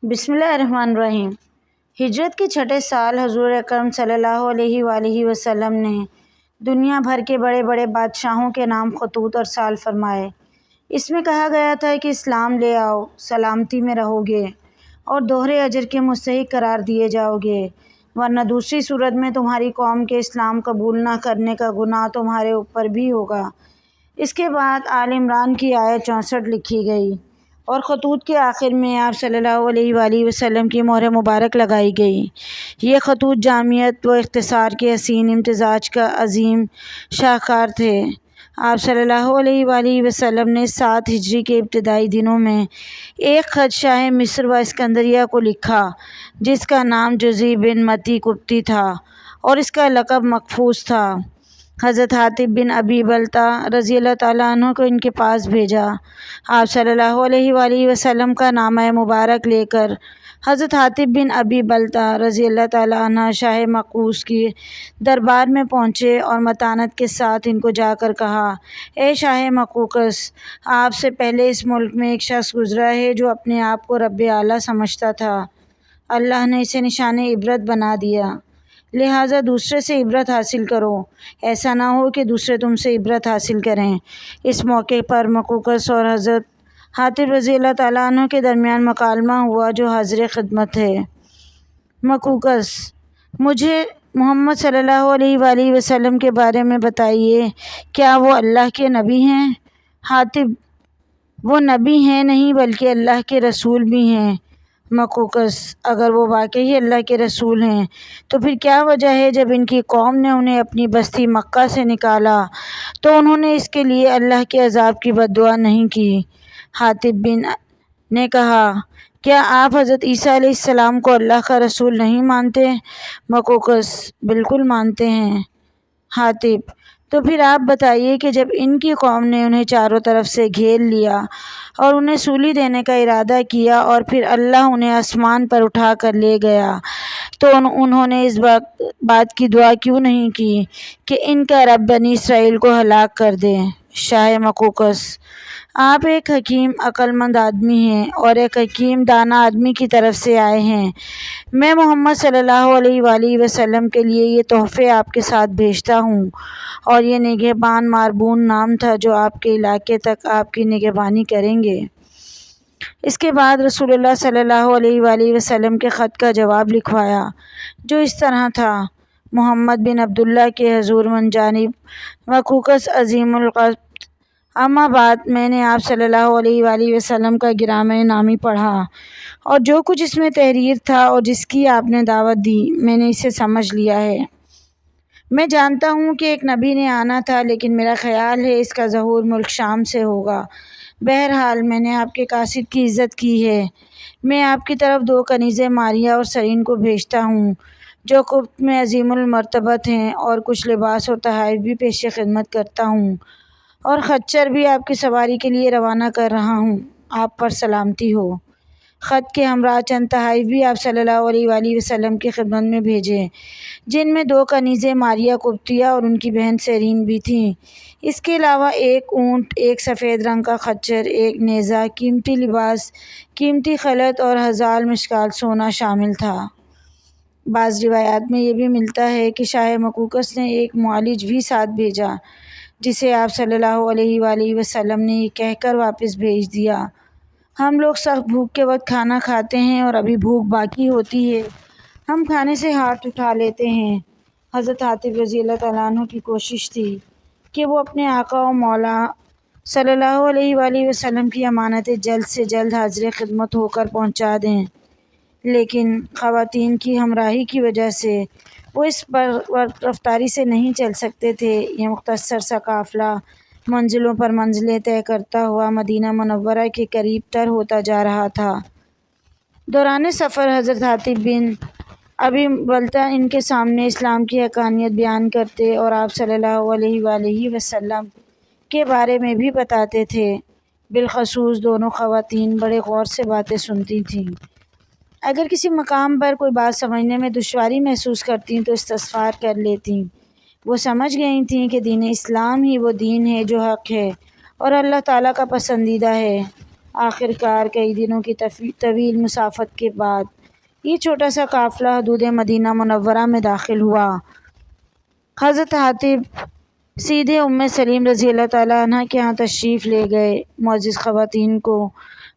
بسم اللہ الرحمن الرحیم۔ ہجرت کے چھٹے سال حضور اکرم صلی اللہ علیہ وآلہ وسلم نے دنیا بھر کے بڑے بڑے بادشاہوں کے نام خطوط ارسال فرمائے۔ اس میں کہا گیا تھا کہ اسلام لے آؤ، سلامتی میں رہو گے اور دوہرے اجر کے مستحق قرار دیے جاؤ گے، ورنہ دوسری صورت میں تمہاری قوم کے اسلام قبول نہ کرنے کا گناہ تمہارے اوپر بھی ہوگا۔ اس کے بعد آل عمران کی آیت 64 لکھی گئی اور خطوط کے آخر میں آپ صلی اللہ علیہ وآلہ وسلم کی مہر مبارک لگائی گئی۔ یہ خطوط جامعیت و اختصار کے حسین امتزاج کا عظیم شاہکار تھے۔ آپ صلی اللہ علیہ وآلہ وسلم نے 7 ہجری کے ابتدائی دنوں میں ایک خط شاہ مصر و اسکندریہ کو لکھا جس کا نام جزی بن متی قبطی تھا اور اس کا لقب مقفوس تھا۔ حضرت حاطب بن ابی بلتہ رضی اللہ تعالیٰ عنہ کو ان کے پاس بھیجا۔ آپ صلی اللہ علیہ وآلہ وسلم کا نامہ مبارک لے کر حضرت حاطب بن ابی بلتہ رضی اللہ تعالیٰ عنہ شاہ مقوس کے دربار میں پہنچے اور متانت کے ساتھ ان کو جا کر کہا، اے شاہ مقوقس، آپ سے پہلے اس ملک میں ایک شخص گزرا ہے جو اپنے آپ کو رب اعلیٰ سمجھتا تھا۔ اللہ نے اسے نشان عبرت بنا دیا، لہٰذا دوسرے سے عبرت حاصل کرو، ایسا نہ ہو کہ دوسرے تم سے عبرت حاصل کریں۔ اس موقع پر مقوقس اور حضرت حاطب رضی اللہ تعالیٰ عنہ کے درمیان مکالمہ ہوا جو حاضر خدمت ہے۔ مقوقس: مجھے محمد صلی اللہ علیہ وآلہ وسلم کے بارے میں بتائیے، کیا وہ اللہ کے نبی ہیں؟ حاطب: وہ نبی ہیں نہیں بلکہ اللہ کے رسول بھی ہیں۔ مقوقس: اگر وہ واقعی اللہ کے رسول ہیں تو پھر کیا وجہ ہے جب ان کی قوم نے انہیں اپنی بستی مکہ سے نکالا تو انہوں نے اس کے لیے اللہ کے عذاب کی بد دعا نہیں کی؟ حاطب نے کہا، کیا آپ حضرت عیسیٰ علیہ السلام کو اللہ کا رسول نہیں مانتے؟ مقوقس: بالکل مانتے ہیں۔ حاطب: تو پھر آپ بتائیے کہ جب ان کی قوم نے انہیں چاروں طرف سے گھیر لیا اور انہیں سولی دینے کا ارادہ کیا اور پھر اللہ انہیں آسمان پر اٹھا کر لے گیا تو انہوں نے اس بات کی دعا کیوں نہیں کی کہ ان کا رب بنی اسرائیل کو ہلاک کر دے؟ شاہ مقوقس: آپ ایک حکیم عقل مند آدمی ہیں اور ایک حکیم دانا آدمی کی طرف سے آئے ہیں۔ میں محمد صلی اللہ علیہ وآلہ وسلم کے لیے یہ تحفے آپ کے ساتھ بھیجتا ہوں، اور یہ نگہبان ماربون نام تھا جو آپ کے علاقے تک آپ کی نگہبانی کریں گے۔ اس کے بعد رسول اللہ صلی اللہ علیہ وآلہ وسلم کے خط کا جواب لکھوایا جو اس طرح تھا، محمد بن عبداللہ کے حضور من جانب مقوقس عظیم القبط، اما بعد میں نے آپ صلی اللہ علیہ وآلہ وسلم کا گرامہ نامی پڑھا اور جو کچھ اس میں تحریر تھا اور جس کی آپ نے دعوت دی میں نے اسے سمجھ لیا ہے۔ میں جانتا ہوں کہ ایک نبی نے آنا تھا لیکن میرا خیال ہے اس کا ظہور ملک شام سے ہوگا۔ بہرحال میں نے آپ کے قاصد کی عزت کی ہے۔ میں آپ کی طرف 2 کنیزیں ماریہ اور سرین کو بھیجتا ہوں جو قبط میں عظیم المرتبت ہیں، اور کچھ لباس اور تحائف بھی پیش خدمت کرتا ہوں، اور خچر بھی آپ کی سواری کے لیے روانہ کر رہا ہوں۔ آپ پر سلامتی ہو۔ خط کے ہمراہ چند تحائف بھی آپ صلی اللہ علیہ وآلہ وسلم کی خدمت میں بھیجے، جن میں 2 کنیزیں ماریہ قبطیہ اور ان کی بہن سیرین بھی تھیں۔ اس کے علاوہ 1 اونٹ، 1 سفید رنگ کا خچر، 1 نیزہ، قیمتی لباس، قیمتی خلعت اور 1000 مشکال سونا شامل تھا۔ بعض روایات میں یہ بھی ملتا ہے کہ شاہ مقوقس نے 1 معالج بھی ساتھ بھیجا جسے آپ صلی اللہ علیہ وآلہ وسلم نے یہ کہہ کر واپس بھیج دیا، ہم لوگ سخت بھوک کے وقت کھانا کھاتے ہیں اور ابھی بھوک باقی ہوتی ہے، ہم کھانے سے ہاتھ اٹھا لیتے ہیں۔ حضرت حاطب رضی اللہ تعالیٰ عنہ کی کوشش تھی کہ وہ اپنے آقا و مولا صلی اللہ علیہ وآلہ وسلم کی امانتیں جلد سے جلد حاضر خدمت ہو کر پہنچا دیں، لیکن خواتین کی ہمراہی کی وجہ سے وہ اس رفتاری سے نہیں چل سکتے تھے۔ یہ مختصر سا قافلہ منزلوں پر منزلیں طے کرتا ہوا مدینہ منورہ کے قریب تر ہوتا جا رہا تھا۔ دوران سفر حضرت حاطب بن ابی بلتہ ان کے سامنے اسلام کی حقانیت بیان کرتے اور آپ صلی اللہ علیہ وآلہ وسلم کے بارے میں بھی بتاتے تھے۔ بالخصوص دونوں خواتین بڑے غور سے باتیں سنتی تھیں۔ اگر کسی مقام پر کوئی بات سمجھنے میں دشواری محسوس کرتیں تو استفسار کر لیتیں۔ وہ سمجھ گئی تھیں کہ دین اسلام ہی وہ دین ہے جو حق ہے اور اللہ تعالیٰ کا پسندیدہ ہے۔ آخر کار کئی دنوں کی طویل مسافت کے بعد یہ چھوٹا سا قافلہ حدود مدینہ منورہ میں داخل ہوا۔ حضرت حاتب سیدھے سلیم رضی اللہ تعالیٰ عنہ کے ہاں تشریف لے گئے۔ معزز خواتین کو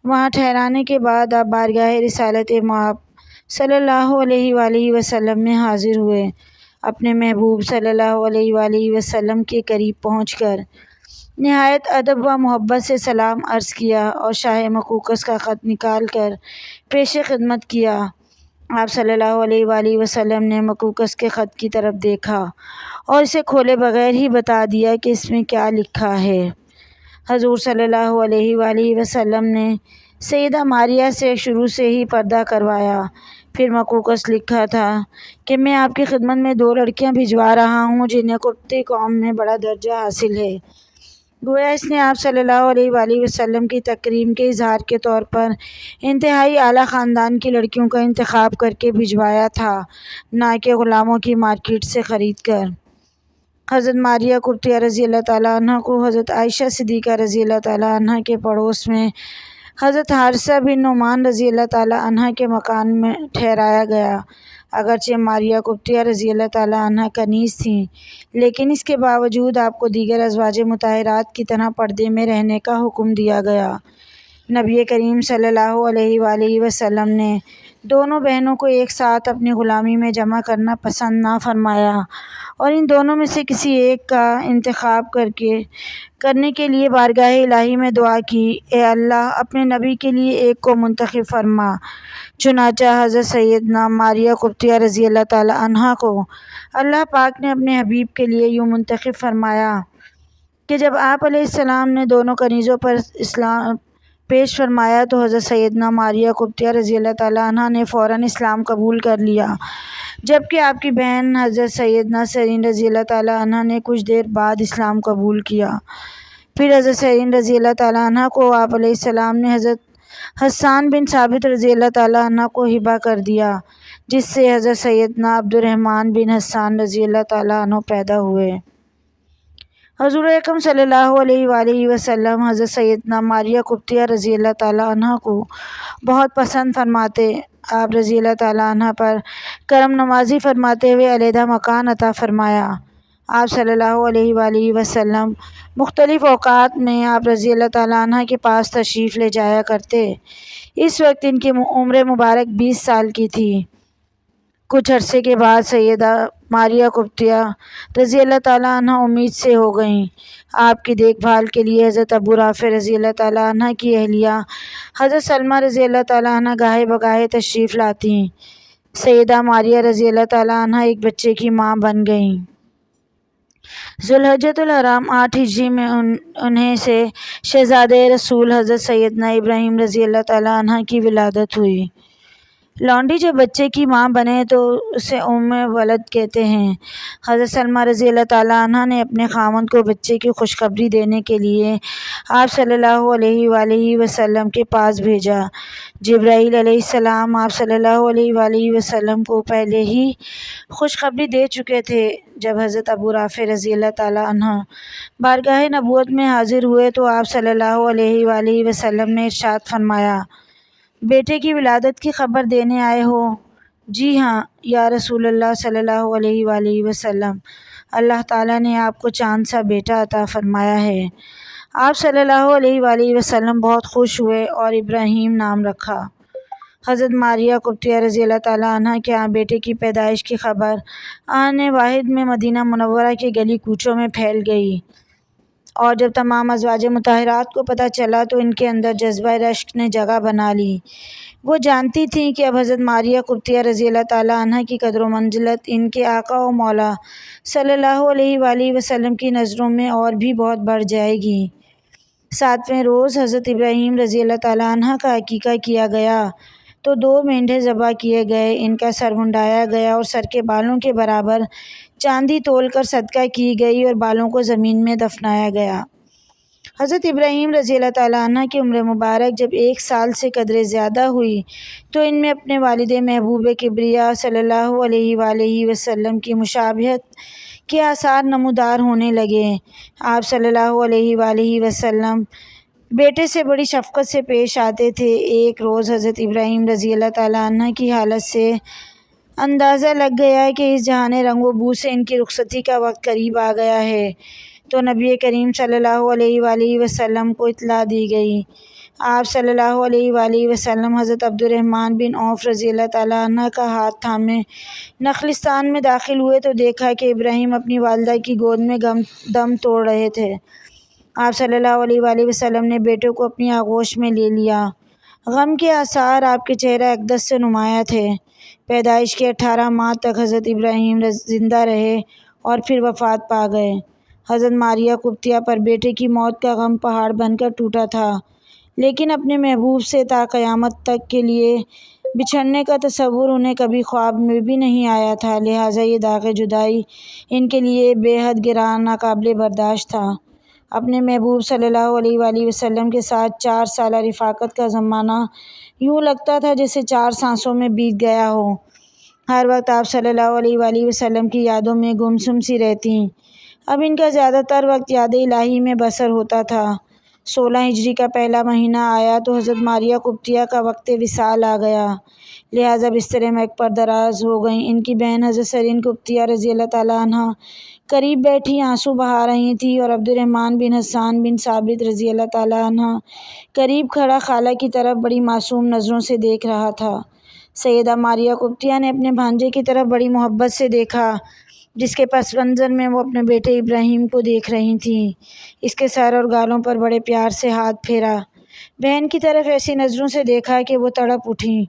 وہاں ٹھہرانے کے بعد آپ بارگاہ رسالت مآب صلی اللہ علیہ وآلہ وسلم میں حاضر ہوئے۔ اپنے محبوب صلی اللہ علیہ وآلہ وسلم کے قریب پہنچ کر نہایت ادب و محبت سے سلام عرض کیا اور شاہ مقوقس کا خط نکال کر پیش خدمت کیا۔ آپ صلی اللہ علیہ وآلہ وسلم نے مقوقس کے خط کی طرف دیکھا اور اسے کھولے بغیر ہی بتا دیا کہ اس میں کیا لکھا ہے۔ حضور صلی اللہ علیہ وآلہ وسلم نے سیدہ ماریہ سے شروع سے ہی پردہ کروایا۔ پھر مقوقس لکھا تھا کہ میں آپ کی خدمت میں 2 لڑکیاں بھجوا رہا ہوں جنہیں قبطی قوم میں بڑا درجہ حاصل ہے۔ گویا اس نے آپ صلی اللہ علیہ وآلہ وسلم کی تکریم کے اظہار کے طور پر انتہائی اعلیٰ خاندان کی لڑکیوں کا انتخاب کر کے بھجوایا تھا، نہ کہ غلاموں کی مارکیٹ سے خرید کر۔ حضرت ماریہ قبطیہ رضی اللہ تعالیٰ عنہ کو حضرت عائشہ صدیقہ رضی اللہ تعالیٰ عنہ کے پڑوس میں حضرت حارثہ بن نعمان رضی اللہ تعالیٰ عنہ کے مکان میں ٹھہرایا گیا۔ اگرچہ ماریہ قبطیہ رضی اللہ تعالیٰ عنہ کنیز تھیں، لیکن اس کے باوجود آپ کو دیگر ازواج مطہرات کی طرح پردے میں رہنے کا حکم دیا گیا۔ نبی کریم صلی اللہ علیہ وآلہ وسلم نے دونوں بہنوں کو ایک ساتھ اپنی غلامی میں جمع کرنا پسند نہ فرمایا اور ان دونوں میں سے کسی ایک کا انتخاب کرنے کے لیے بارگاہ الہی میں دعا کی، اے اللہ اپنے نبی کے لیے ایک کو منتخب فرما۔ چنانچہ حضرت سیدنا ماریہ قبطیہ رضی اللہ تعالیٰ عنہ کو اللہ پاک نے اپنے حبیب کے لیے یوں منتخب فرمایا کہ جب آپ علیہ السلام نے دونوں کنیزوں پر اسلام پیش فرمایا تو حضرت سیدنا ماریہ قبطیہ رضی اللہ تعالیٰ عنہ نے فوراً اسلام قبول کر لیا، جبکہ آپ کی بہن حضرت سیدنا سیرین رضی اللہ تعالیٰ عنہ نے کچھ دیر بعد اسلام قبول کیا۔ پھر حضرت سیرین رضی اللہ تعالیٰ عنہ کو آپ علیہ السلام نے حضرت حسان بن ثابت رضی اللہ تعالیٰ عنہ کو ہبہ کر دیا، جس سے حضرت سیدنا عبد الرحمن بن حسان رضی اللہ تعالیٰ عنہ پیدا ہوئے۔ حضور اکرم صلی اللہ علیہ وآلہ وسلم حضرت سیدنا ماریہ قبطیہ رضی اللہ تعالیٰ عنہ کو بہت پسند فرماتے۔ آپ رضی اللہ تعالیٰ عنہ پر کرم نوازی فرماتے ہوئے علیحدہ مکان عطا فرمایا۔ آپ صلی اللہ علیہ وآلہ وسلم مختلف اوقات میں آپ رضی اللہ تعالیٰ عنہ کے پاس تشریف لے جایا کرتے۔ اس وقت ان کی عمر مبارک 20 سال کی تھی۔ کچھ عرصے کے بعد سیدہ ماریہ قبطیہ رضی اللہ تعالیٰ عنہ امید سے ہو گئیں۔ آپ کی دیکھ بھال کے لیے حضرت ابو رافع رضی اللہ تعالیٰ عنہ کی اہلیہ حضرت سلمہ رضی اللہ تعالیٰ عنہ گاہے بگاہے تشریف لاتی۔ سیدہ ماریہ رضی اللہ تعالیٰ عنہ ایک بچے کی ماں بن گئیں۔ ذوالحجۃ الحرام 8 ہجری میں انہیں سے شہزادہ رسول حضرت سیدنا ابراہیم رضی اللہ تعالیٰ عنہ کی ولادت ہوئی۔ لونڈی جب بچے کی ماں بنے تو اسے ولد کہتے ہیں۔ حضرت سلمہ رضی اللہ تعالیٰ عنہ نے اپنے خاوند کو بچے کی خوشخبری دینے کے لیے آپ صلی اللہ علیہ وآلہ وسلم کے پاس بھیجا۔ جبرائیل علیہ السلام آپ صلی اللہ علیہ وآلہ وسلم کو پہلے ہی خوشخبری دے چکے تھے۔ جب حضرت ابو رافع رضی اللہ تعالیٰ عنہ بارگاہ نبوت میں حاضر ہوئے تو آپ صلی اللہ علیہ وآلہ وسلم نے ارشاد فرمایا، بیٹے کی ولادت کی خبر دینے آئے ہو؟ جی ہاں یا رسول اللہ صلی اللہ علیہ وآلہ وسلم، اللہ تعالیٰ نے آپ کو چاند سا بیٹا عطا فرمایا ہے۔ آپ صلی اللہ علیہ وآلہ وسلم بہت خوش ہوئے اور ابراہیم نام رکھا۔ حضرت ماریہ قبطیہ رضی اللہ تعالیٰ عنہ کے ہاں بیٹے کی پیدائش کی خبر آن واحد میں مدینہ منورہ کے گلی کوچوں میں پھیل گئی، اور جب تمام ازواج مطہرات کو پتہ چلا تو ان کے اندر جذبہ رشک نے جگہ بنا لی۔ وہ جانتی تھیں کہ اب حضرت ماریہ قبطیہ رضی اللہ تعالیٰ عنہ کی قدر و منزلت ان کے آقا و مولا صلی اللہ علیہ وآلہ وسلم کی نظروں میں اور بھی بہت بڑھ جائے گی۔ 7ویں روز حضرت ابراہیم رضی اللہ تعالیٰ عنہ کا عقیقہ کیا گیا تو 2 مینڈھے ذبح کیے گئے، ان کا سر منڈایا گیا اور سر کے بالوں کے برابر چاندی تول کر صدقہ کی گئی اور بالوں کو زمین میں دفنایا گیا۔ حضرت ابراہیم رضی اللہ تعالیٰ عنہ کی عمر مبارک جب 1 سال سے قدرے زیادہ ہوئی تو ان میں اپنے والد محبوب کبریا صلی اللہ علیہ وآلہ وسلم کی مشابہت کے آثار نمودار ہونے لگے۔ آپ صلی اللہ علیہ وآلہ وسلم بیٹے سے بڑی شفقت سے پیش آتے تھے۔ ایک روز حضرت ابراہیم رضی اللہ تعالیٰ عنہ کی حالت سے اندازہ لگ گیا کہ اس جہان رنگ و بو سے ان کی رخصتی کا وقت قریب آ گیا ہے، تو نبی کریم صلی اللہ علیہ وآلہ وسلم کو اطلاع دی گئی۔ آپ صلی اللہ علیہ وآلہ وسلم حضرت عبد الرحمن بن عوف رضی اللہ تعالیٰ عنہ کا ہاتھ تھامے نخلستان میں داخل ہوئے تو دیکھا کہ ابراہیم اپنی والدہ کی گود میں دم توڑ رہے تھے۔ آپ صلی اللہ علیہ وآلہ وسلم نے بیٹے کو اپنی آغوش میں لے لیا۔ غم کے آثار آپ کے چہرہ اقدس سے نمایاں تھے۔ پیدائش کے 18 ماہ تک حضرت ابراہیم زندہ رہے اور پھر وفات پا گئے۔ حضرت ماریہ قبطیہ پر بیٹے کی موت کا غم پہاڑ بن کر ٹوٹا تھا، لیکن اپنے محبوب سے تا قیامت تک کے لیے بچھڑنے کا تصور انہیں کبھی خواب میں بھی نہیں آیا تھا، لہٰذا یہ داغ جدائی ان کے لیے بے حد گراں، ناقابل برداشت تھا۔ اپنے محبوب صلی اللہ علیہ وآلہ وسلم کے ساتھ 4 سالہ رفاقت کا زمانہ یوں لگتا تھا جیسے 4 سانسوں میں بیت گیا ہو۔ ہر وقت آپ صلی اللہ علیہ وآلہ وسلم کی یادوں میں گمسم سی رہتیں۔ اب ان کا زیادہ تر وقت یاد الہی میں بسر ہوتا تھا۔ 16 ہجری کا پہلا مہینہ آیا تو حضرت ماریہ قبطیہ کا وقت وصال آ گیا، لہٰذا بستر مہک پر دراز ہو گئیں۔ ان کی بہن حضرت سرین قبطیہ رضی اللہ تعالیٰ عنہ قریب بیٹھی آنسو بہا رہی تھیں، اور عبد الرحمن بن حسان بن ثابت رضی اللہ تعالیٰ عنہ قریب کھڑا خالہ کی طرف بڑی معصوم نظروں سے دیکھ رہا تھا۔ سیدہ ماریہ قبطیہ نے اپنے بھانجے کی طرف بڑی محبت سے دیکھا، جس کے پس منظر میں وہ اپنے بیٹے ابراہیم کو دیکھ رہی تھیں۔ اس کے سر اور گالوں پر بڑے پیار سے ہاتھ پھیرا، بہن کی طرف ایسی نظروں سے دیکھا کہ وہ تڑپ اٹھیں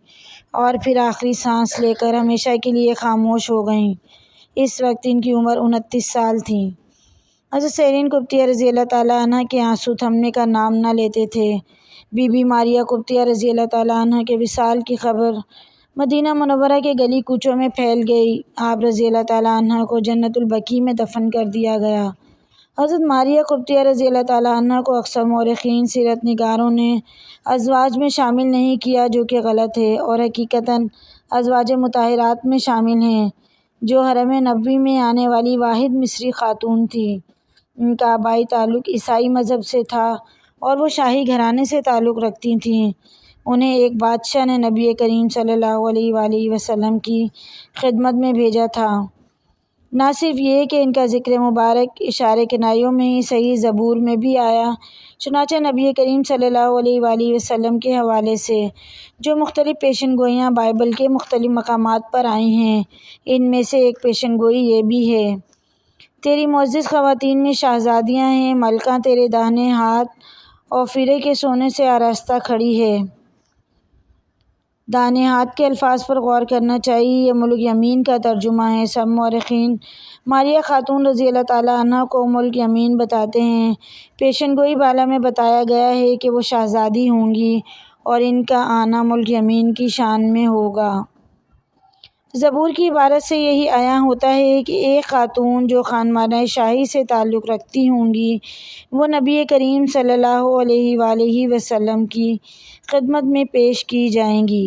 اور پھر آخری سانس لے کر ہمیشہ کے لیے خاموش ہو گئیں۔ اس وقت ان کی عمر 29 سال تھی۔ حضرت سیرین قبطیہ رضی اللہ تعالیٰ عنہ کے آنسو تھمنے کا نام نہ لیتے تھے۔ بی بی ماریہ قبطیہ رضی اللہ تعالیٰ عنہ کے وصال کی خبر مدینہ منورہ کے گلی کوچوں میں پھیل گئی۔ آپ رضی اللہ تعالیٰ عنہ کو جنت البقیع میں دفن کر دیا گیا۔ حضرت ماریہ قبطیہ رضی اللہ تعالیٰ عنہ کو اکثر مورخین سیرت نگاروں نے ازواج میں شامل نہیں کیا، جو کہ غلط ہے، اور حقیقتاً ازواج مطہرات میں شامل ہیں، جو حرم نبوی میں آنے والی واحد مصری خاتون تھی۔ ان کا آبائی تعلق عیسائی مذہب سے تھا اور وہ شاہی گھرانے سے تعلق رکھتی تھیں۔ انہیں ایک بادشاہ نے نبی کریم صلی اللہ علیہ وآلہ وسلم کی خدمت میں بھیجا تھا۔ نہ صرف یہ کہ ان کا ذکر مبارک اشارے کنایوں میں ہی صحیح زبور میں بھی آیا، چنانچہ نبی کریم صلی اللہ علیہ وآلہ وسلم کے حوالے سے جو مختلف پیشن گوئیاں بائبل کے مختلف مقامات پر آئی ہیں، ان میں سے ایک پیشن گوئی یہ بھی ہے: تیری معزز خواتین میں شہزادیاں ہیں، ملکہ تیرے داہنے ہاتھ اوفیرے کے سونے سے آراستہ کھڑی ہے۔ داہنے ہاتھ کے الفاظ پر غور کرنا چاہیے، یہ ملک یمین کا ترجمہ ہے۔ سب مورخین ماریہ خاتون رضی اللہ تعالیٰ عنہ کو ملک یمین بتاتے ہیں۔ پیشن گوئی بالا میں بتایا گیا ہے کہ وہ شہزادی ہوں گی اور ان کا آنا ملک یمین کی شان میں ہوگا۔ زبور کی عبارت سے یہی عیاں ہوتا ہے کہ ایک خاتون جو خاندانِ شاہی سے تعلق رکھتی ہوں گی، وہ نبی کریم صلی اللہ علیہ وآلہ وسلم کی خدمت میں پیش کی جائیں گی۔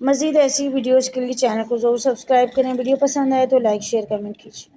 مزید ایسی ویڈیوز کے لیے چینل کو ضرور سبسکرائب کریں۔ ویڈیو پسند آئے تو لائک، شیئر، کمنٹ کیجیے۔